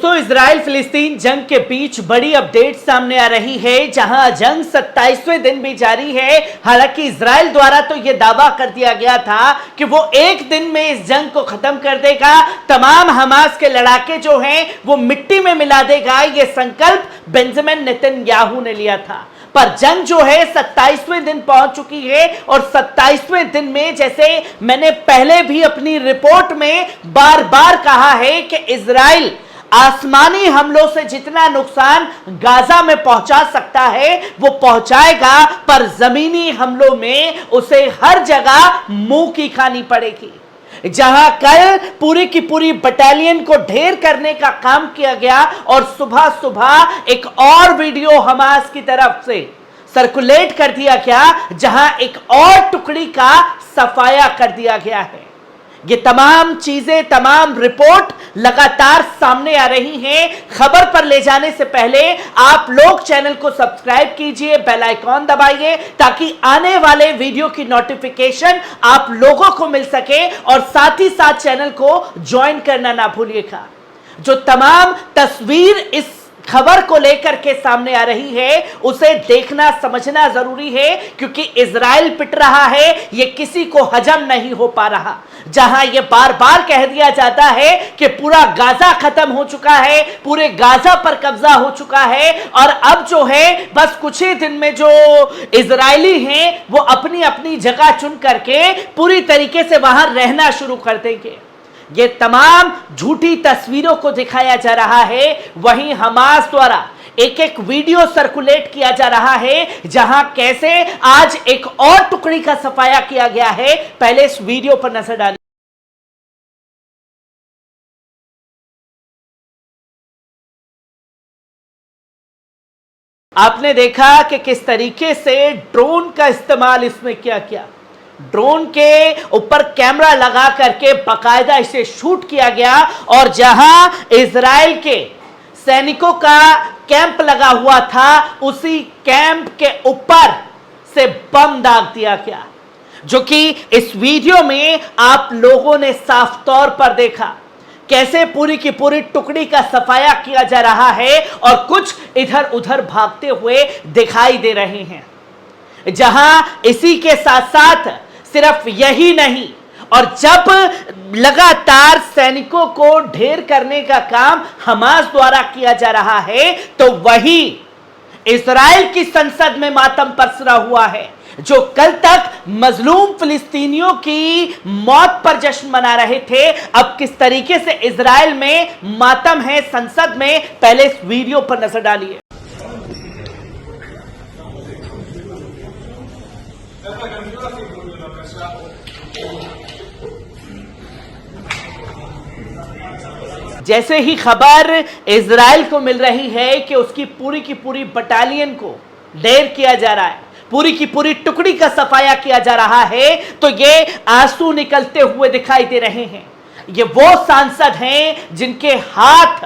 दोस्तों, इजराइल फिलिस्तीन जंग के बीच बड़ी अपडेट सामने आ रही है, जहां जंग 27वें दिन भी जारी है। हालांकि इजराइल द्वारा तो यह दावा कर दिया गया था कि वो एक दिन में इस जंग को खत्म कर देगा, तमाम हमास के लड़ाके जो हैं वो मिट्टी में मिला देगा। यह संकल्प बेंजामिन नेतन्याहू ने लिया था, पर जंग जो है 27वें दिन पहुंच चुकी है। और 27वें दिन में, जैसे मैंने पहले भी अपनी रिपोर्ट में बार बार कहा है कि इजराइल आसमानी हमलों से जितना नुकसान गाजा में पहुंचा सकता है वो पहुंचाएगा, पर जमीनी हमलों में उसे हर जगह मुंह की खानी पड़ेगी। जहां कल पूरी की पूरी बटालियन को ढेर करने का काम किया गया और सुबह सुबह एक और वीडियो हमास की तरफ से सर्कुलेट कर दिया गया, जहां एक और टुकड़ी का सफाया कर दिया गया है। ये तमाम चीजें, तमाम रिपोर्ट लगातार सामने आ रही हैं। खबर पर ले जाने से पहले आप लोग चैनल को सब्सक्राइब कीजिए, बेल आइकॉन दबाइए, ताकि आने वाले वीडियो की नोटिफिकेशन आप लोगों को मिल सके। और साथ ही साथ चैनल को ज्वाइन करना ना भूलिएगा। जो तमाम तस्वीर इस खबर को लेकर के सामने आ रही है उसे देखना समझना जरूरी है, क्योंकि इजराइल पिट रहा है, यह किसी को हजम नहीं हो पा रहा। जहां यह बार बार कह दिया जाता है कि पूरा गाजा खत्म हो चुका है, पूरे गाजा पर कब्जा हो चुका है, और अब जो है बस कुछ ही दिन में जो इजरायली हैं वो अपनी अपनी जगह चुन करके पूरी तरीके से वहां रहना शुरू कर देंगे। ये तमाम झूठी तस्वीरों को दिखाया जा रहा है। वहीं हमास द्वारा एक एक वीडियो सर्कुलेट किया जा रहा है, जहां कैसे आज एक और टुकड़ी का सफाया किया गया है। पहले इस वीडियो पर नजर डालिए। आपने देखा कि किस तरीके से ड्रोन का इस्तेमाल इसमें किया। ड्रोन के ऊपर कैमरा लगा करके बाकायदा इसे शूट किया गया, और जहां इजराइल के सैनिकों का कैंप लगा हुआ था उसी कैंप के ऊपर से बम दाग दिया गया, जो कि इस वीडियो में आप लोगों ने साफ तौर पर देखा कैसे पूरी की पूरी टुकड़ी का सफाया किया जा रहा है, और कुछ इधर उधर भागते हुए दिखाई दे रहे हैं। जहां इसी के साथ साथ सिर्फ यही नहीं, और जब लगातार सैनिकों को ढेर करने का काम हमास द्वारा किया जा रहा है, तो वही इजराइल की संसद में मातम पसरा हुआ है। जो कल तक मजलूम फिलिस्तीनियों की मौत पर जश्न मना रहे थे, अब किस तरीके से इजराइल में मातम है संसद में। पहले इस वीडियो पर नजर डालिए। जैसे ही खबर इजराइल को मिल रही है कि उसकी पूरी की पूरी बटालियन को ढेर किया जा रहा है, पूरी की पूरी टुकड़ी का सफाया किया जा रहा है, तो ये आंसू निकलते हुए दिखाई दे रहे हैं। ये वो सांसद हैं जिनके हाथ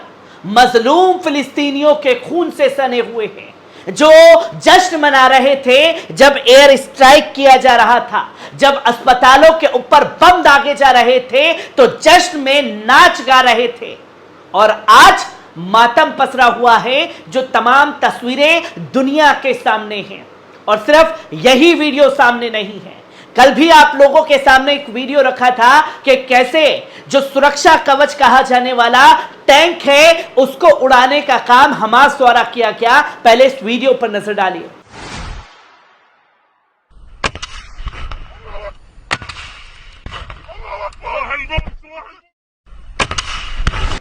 मजलूम फिलिस्तीनियों के खून से सने हुए हैं, जो जश्न मना रहे थे जब एयर स्ट्राइक किया जा रहा था, जब अस्पतालों के ऊपर बम दागे जा रहे थे, तो जश्न में नाच गा रहे थे। और आज मातम पसरा हुआ है, जो तमाम तस्वीरें दुनिया के सामने हैं। और सिर्फ यही वीडियो सामने नहीं है, कल भी आप लोगों के सामने एक वीडियो रखा था कि कैसे जो सुरक्षा कवच कहा जाने वाला टैंक है उसको उड़ाने का काम हमास द्वारा किया गया। पहले इस वीडियो पर नजर डालिए।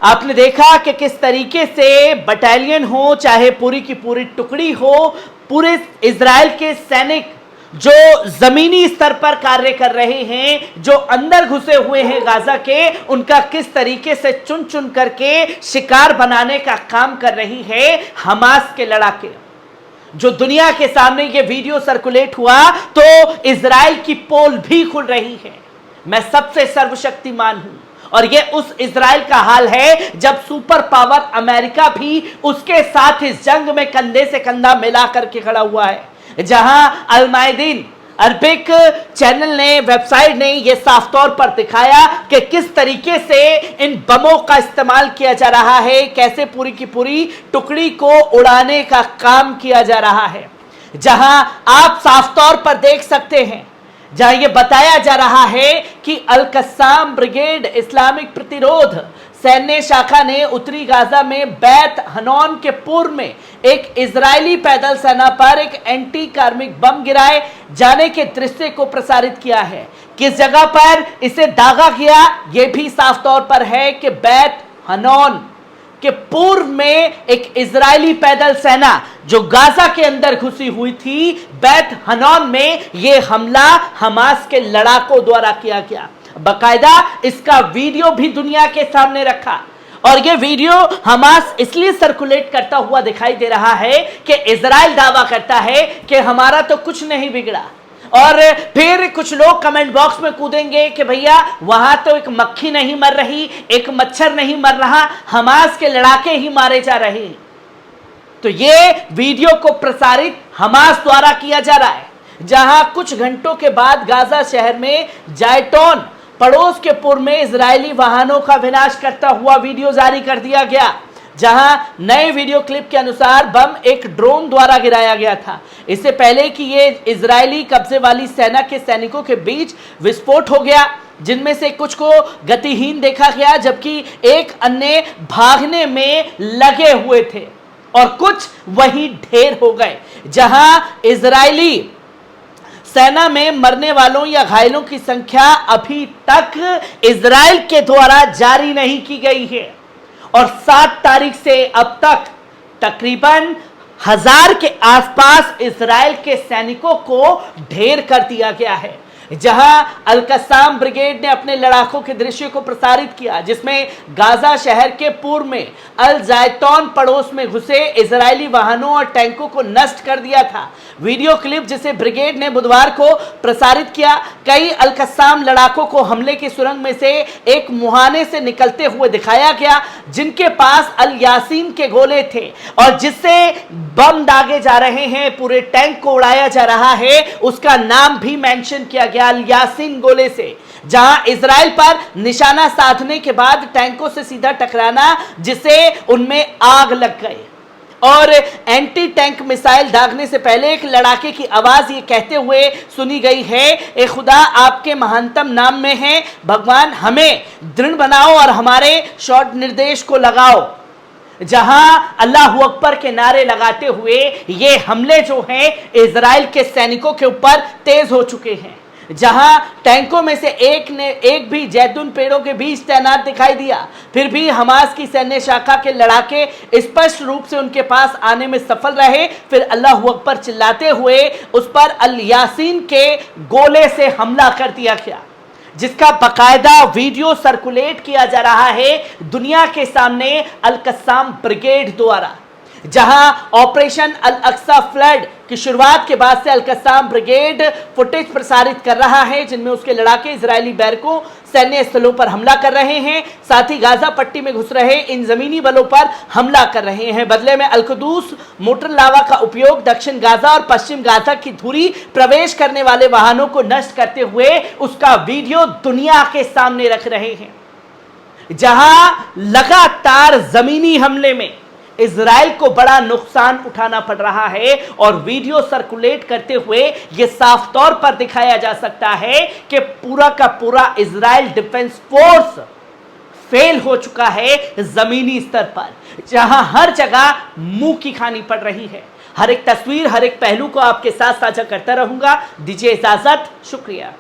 आपने देखा कि किस तरीके से बटालियन हो, चाहे पूरी की पूरी टुकड़ी हो, पूरे इजराइल के सैनिक जो जमीनी स्तर पर कार्य कर रहे हैं, जो अंदर घुसे हुए हैं गाजा के, उनका किस तरीके से चुन चुन करके शिकार बनाने का काम कर रही है हमास के लड़ाके। जो दुनिया के सामने ये वीडियो सर्कुलेट हुआ तो इजराइल की पोल भी खुल रही है, मैं सबसे सर्वशक्तिमान हूं। और ये उस इजराइल का हाल है जब सुपर पावर अमेरिका भी उसके साथ इस जंग में कंधे से कंधा मिला करके खड़ा हुआ है, जहां अल-मायदीन अरबिक चैनल ने, वेबसाइट ने यह साफ तौर पर दिखाया कि किस तरीके से इन बमों का इस्तेमाल किया जा रहा है, कैसे पूरी की पूरी टुकड़ी को उड़ाने का काम किया जा रहा है। जहां आप साफ तौर पर देख सकते हैं, जहां यह बताया जा रहा है कि अल कस्साम ब्रिगेड इस्लामिक प्रतिरोध सैन्य शाखा ने उत्तरी गाजा में बैत हनौन के पूर्व में एक इजरायली पैदल सेना पर एक एंटी कार्मिक बम गिराए जाने के दृश्य को प्रसारित किया है। किस जगह पर इसे दागा गया यह भी साफ तौर पर है कि बैत हनौन के पूर्व में एक इजरायली पैदल सेना जो गाजा के अंदर घुसी हुई थी, बैत हनौन में यह हमला हमास के लड़ाकों द्वारा किया गया। बकायदा इसका वीडियो भी दुनिया के सामने रखा और यह वीडियो हमास इसलिए सर्कुलेट करता हुआ दिखाई दे रहा है कि इजराइल दावा करता है कि हमारा तो कुछ नहीं बिगड़ा, और फिर कुछ लोग कमेंट बॉक्स में कूदेंगे कि भैया वहां तो एक मक्खी नहीं मर रही, एक मच्छर नहीं मर रहा, हमास के लड़ाके ही मारे जा रहे हैं। तो ये वीडियो को प्रसारित हमास द्वारा किया जा रहा है, जहां कुछ घंटों के बाद गाजा शहर में जायटोन पड़ोस के पूर्व में इजरायली वाहनों का विनाश करता हुआ वीडियो जारी कर दिया गया, जहां नए वीडियो क्लिप के अनुसार बम एक ड्रोन द्वारा गिराया गया था। इससे पहले कि ये इजरायली कब्जे वाली सेना के सैनिकों के बीच विस्फोट हो गया, जिनमें से कुछ को गतिहीन देखा गया जबकि एक अन्य भागने में लगे हुए थे और कुछ वहीं ढेर हो गए। जहां इजरायली सेना में मरने वालों या घायलों की संख्या अभी तक इजराइल के द्वारा जारी नहीं की गई है और 7 तारीख से अब तक तकरीबन 1000 के आसपास इजराइल के सैनिकों को ढेर कर दिया गया है। जहां अल कस्साम ब्रिगेड ने अपने लड़ाकों के दृश्य को प्रसारित किया, जिसमें गाजा शहर के पूर्व में अल जायतौन पड़ोस में घुसे इजरायली वाहनों और टैंकों को नष्ट कर दिया था। वीडियो क्लिप जिसे ब्रिगेड ने बुधवार को प्रसारित किया, कई अल कस्साम लड़ाकों को हमले की सुरंग में से एक मुहाने से निकलते हुए दिखाया गया, जिनके पास अल यासीन के गोले थे और जिससे बम दागे जा रहे हैं, पूरे टैंक को उड़ाया जा रहा है। उसका नाम भी मेंशन किया गया, अल यासीन गोले से, जहां इजराइल पर निशाना साधने के बाद टैंकों से सीधा टकराना, जिससे उनमें आग लग गई और एंटी टैंक मिसाइल दागने से पहले एक लड़ाके की आवाज ये कहते हुए सुनी गई है, ए खुदा आपके महानतम नाम में है, भगवान हमें दृढ़ बनाओ और हमारे शॉर्ट निर्देश को लगाओ। जहां अल्लाह अकबर के नारे लगाते हुए ये हमले जो हैं इजराइल के सैनिकों के ऊपर तेज हो चुके हैं, जहां टैंकों में से एक भी जैतून पेड़ों के बीच तैनात दिखाई दिया, फिर भी हमास की सैन्य शाखा के लड़ाके स्पष्ट रूप से उनके पास आने में सफल रहे। फिर अल्लाह अकबर चिल्लाते हुए उस पर अल यासीन के गोले से हमला कर दिया गया, जिसका बकायदा वीडियो सर्कुलेट किया जा रहा है दुनिया के सामने अल कस्साम ब्रिगेड द्वारा। जहां ऑपरेशन अल अक्सा फ्लड की शुरुआत के बाद से अल कस्साम ब्रिगेड फुटेज प्रसारित कर रहा है, जिनमें उसके लड़ाके इजरायली बैरकों सैन्य स्थलों पर हमला कर रहे हैं, साथ ही गाजा पट्टी में घुस रहे इन जमीनी बलों पर हमला कर रहे हैं। बदले में अल कुदूस मोटर लावा का उपयोग दक्षिण गाजा और पश्चिम गाजा की धुरी प्रवेश करने वाले वाहनों को नष्ट करते हुए उसका वीडियो दुनिया के सामने रख रहे हैं। जहां लगातार जमीनी हमले में इजराइल को बड़ा नुकसान उठाना पड़ रहा है और वीडियो सर्कुलेट करते हुए यह साफ तौर पर दिखाया जा सकता है कि पूरा का पूरा इजराइल डिफेंस फोर्स फेल हो चुका है जमीनी स्तर पर, जहां हर जगह मुंह की खानी पड़ रही है। हर एक तस्वीर, हर एक पहलू को आपके साथ साझा करता रहूंगा। दीजिए इजाजत, शुक्रिया।